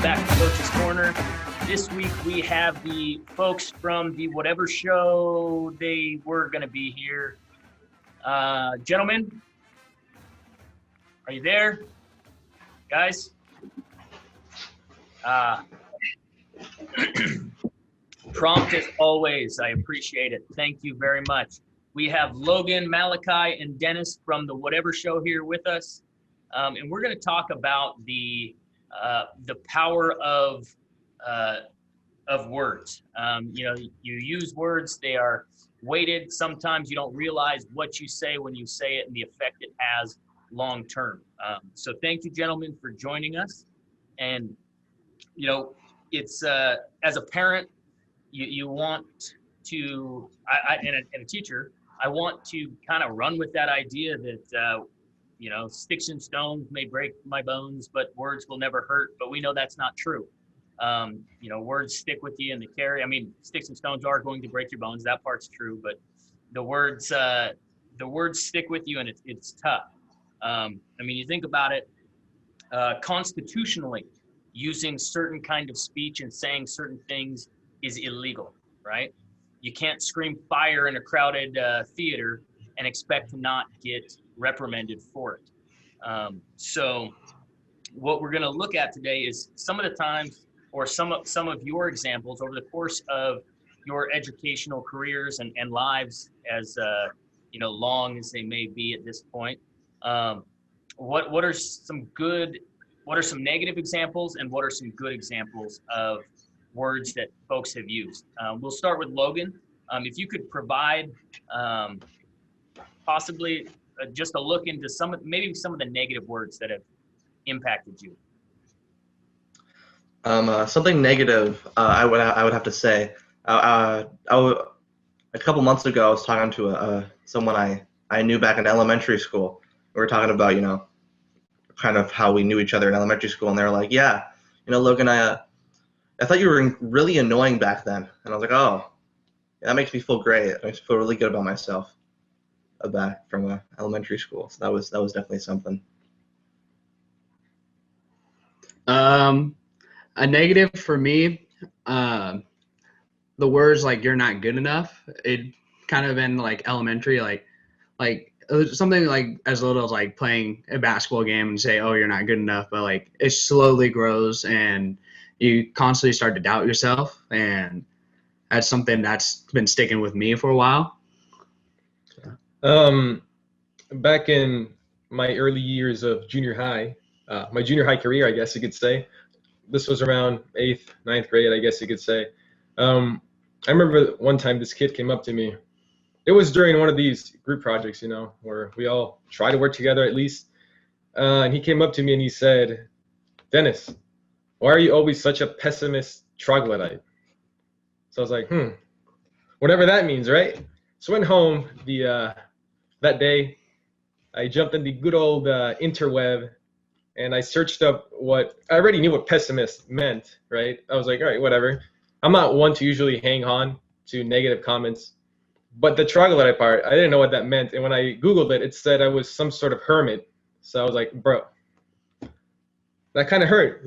back to Coach's Corner. This week we have the folks from the Whatever Show. They were going to be here. Gentlemen, are you there? Guys? Prompt as always. I appreciate it. Thank you very much. We have Logan, Malachi, and Dennis from the Whatever Show here with us. And we're going to talk about the power of words. You use words, they are weighted. Sometimes you don't realize what you say when you say it and the effect it has long term. So thank you, gentlemen, for joining us. And, it's as a parent, you want to, and a teacher, I want to kind of run with that idea that, sticks and stones may break my bones, but words will never hurt. But we know that's not true. Words stick with you and they carry. I mean, sticks and stones are going to break your bones. That part's true, but the words stick with you, and it's tough. You think about it, constitutionally, using certain kind of speech and saying certain things is illegal, right? You can't scream fire in a crowded theater and expect to not get reprimanded for it. So what we're going to look at today is some of the times, or some of your examples over the course of your educational careers and lives, as long as they may be at this point. What are some negative examples, and what are some good examples of words that folks have used? We'll start with Logan. If you could provide possibly just a look into some of the negative words that have impacted you. Something negative, I would have to say. A couple months ago, I was talking to someone I knew back in elementary school. We were talking about kind of how we knew each other in elementary school, and they were like, "Yeah, Logan, I thought you were really annoying back then." And I was like, "Oh, yeah, that makes me feel great. It makes me feel really good about myself." Back from elementary school, so that was definitely something. A negative for me, the words like "you're not good enough." It kind of in like elementary, like it was something like as little as like playing a basketball game and say, "Oh, you're not good enough," but like it slowly grows and you constantly start to doubt yourself, and that's something that's been sticking with me for a while. Back in my early years of junior high, my junior high career, I guess you could say, this was around 8th, 9th grade, I guess you could say. I remember one time this kid came up to me. It was during one of these group projects, where we all try to work together at least. And he came up to me and he said, "Dennis, why are you always such a pessimist troglodyte?" So I was like, whatever that means, right? So I went home that day. I jumped in the good old interweb, and I searched up I already knew what pessimist meant, right? I was like, all right, whatever. I'm not one to usually hang on to negative comments, but the troglodyte part, I didn't know what that meant. And when I Googled it, it said I was some sort of hermit. So I was like, bro, that kind of hurt,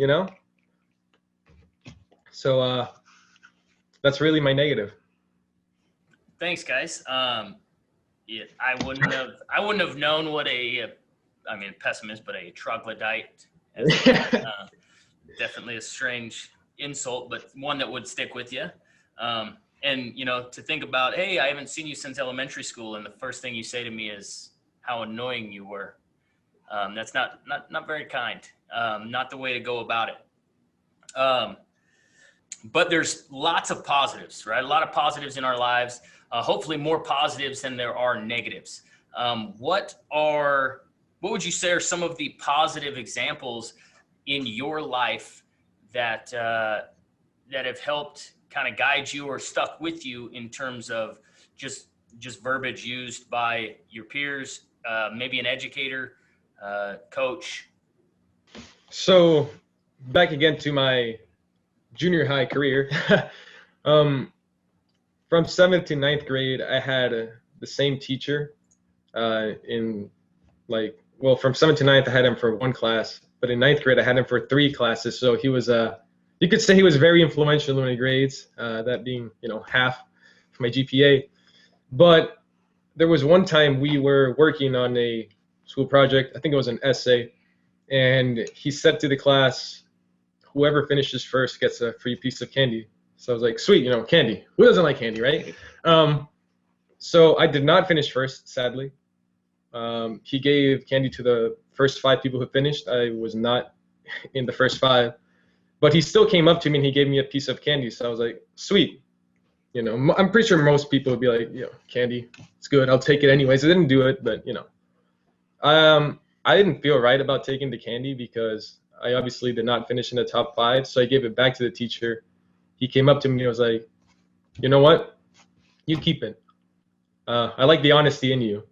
So that's really my negative. Thanks, guys. I wouldn't have known what pessimist, but a troglodyte. Definitely a strange insult, but one that would stick with you. And to think about, hey, I haven't seen you since elementary school, and the first thing you say to me is how annoying you were. That's not very kind. Not the way to go about it. But there's lots of positives, right? A lot of positives in our lives. Hopefully more positives than there are negatives. What would you say are some of the positive examples in your life that have helped kind of guide you or stuck with you in terms of just verbiage used by your peers, maybe an educator, coach? So back again to my junior high career. From 7th to 9th grade, I had the same teacher from 7th to 9th, I had him for one class, but in 9th grade, I had him for 3 classes. So he was you could say he was very influential in my grades, that being, half for my GPA. But there was one time we were working on a school project. I think it was an essay. And he said to the class, whoever finishes first gets a free piece of candy. So I was like, sweet, candy. Who doesn't like candy, right? So I did not finish first, sadly. He gave candy to the first 5 people who finished. I was not in the first 5. But he still came up to me and he gave me a piece of candy. So I was like, sweet. I'm pretty sure most people would be like, candy, it's good. I'll take it anyways. I didn't do it, but, I didn't feel right about taking the candy because I obviously did not finish in the top 5. So I gave it back to the teacher. He came up to me and was like, you know what? You keep it. I like the honesty in you.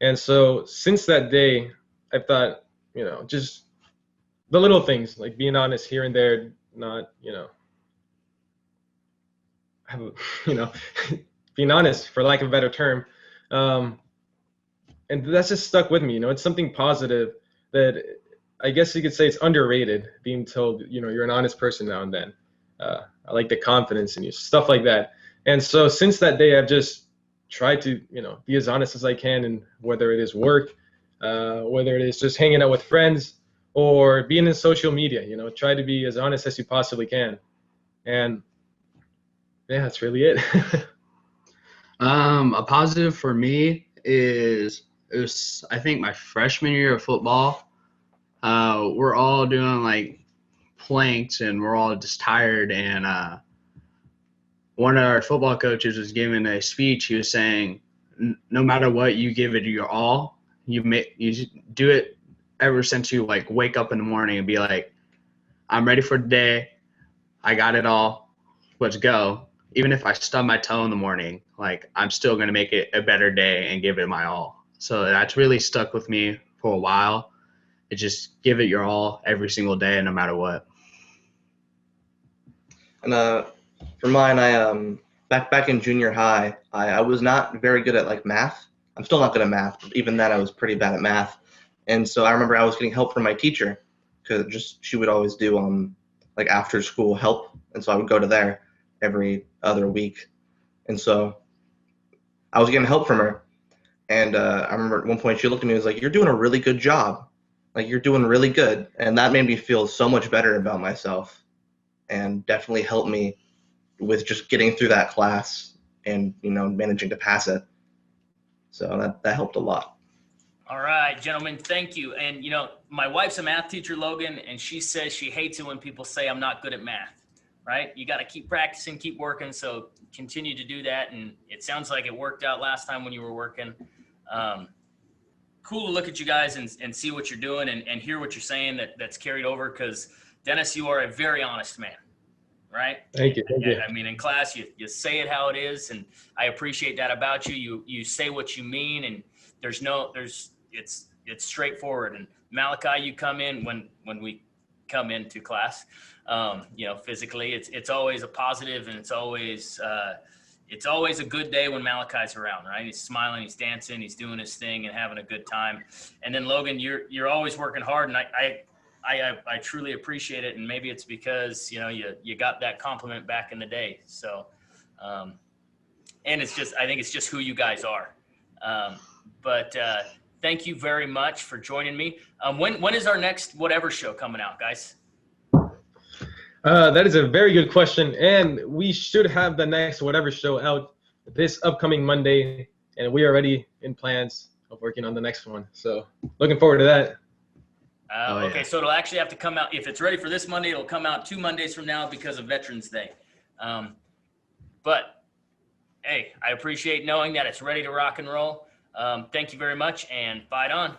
And so since that day, I thought, just the little things, like being honest here and there, not, being honest, for lack of a better term. And that's just stuck with me. It's something positive that I guess you could say it's underrated, being told, you're an honest person now and then. I like the confidence in you, stuff like that. And so since that day, I've just tried to, be as honest as I can, and whether it is work, whether it is just hanging out with friends or being in social media, try to be as honest as you possibly can. And yeah, that's really it. A positive for me is it was, I think, my freshman year of football. We're all doing like planks and we're all just tired. And one of our football coaches was giving a speech. He was saying, no matter what, you give it your all. You do it ever since you like wake up in the morning and be like, I'm ready for the day. I got it all. Let's go. Even if I stub my toe in the morning, like I'm still going to make it a better day and give it my all. So that's really stuck with me for a while. It just give it your all every single day, no matter what. And for mine, I back in junior high, I was not very good at like math. I'm still not good at math, but even then I was pretty bad at math. And so I remember I was getting help from my teacher because she would always do like after school help, and so I would go to there every other week. And so I was getting help from her. And I remember at one point she looked at me and was like, you're doing a really good job. Like, you're doing really good. And that made me feel so much better about myself and definitely helped me with just getting through that class and, managing to pass it. So that helped a lot. All right, gentlemen, thank you. And, my wife's a math teacher, Logan, and she says she hates it when people say I'm not good at math. Right? You got to keep practicing, keep working. So continue to do that. And it sounds like it worked out last time when you were working. Cool to look at you guys and see what you're doing and hear what you're saying that's carried over. Because Dennis, you are a very honest man, right? Thank you. I mean, in class, you say it how it is. And I appreciate that about you. You say what you mean, and it's straightforward. And Malachi, you come in when we come into class, physically, it's always a positive, and it's always a good day when Malachi's around, right? He's smiling, he's dancing, he's doing his thing and having a good time. And then Logan, you're always working hard, and I truly appreciate it. And maybe it's because, you got that compliment back in the day. So, and I think it's just who you guys are. But thank you very much for joining me. When is our next Whatever show coming out, guys? That is a very good question, and we should have the next Whatever show out this upcoming Monday, and we are already in plans of working on the next one. So looking forward to that. Okay, yeah. So it'll actually have to come out, if it's ready for this Monday, it'll come out 2 Mondays from now because of Veterans Day. But hey, I appreciate knowing that it's ready to rock and roll. Thank you very much, and fight on.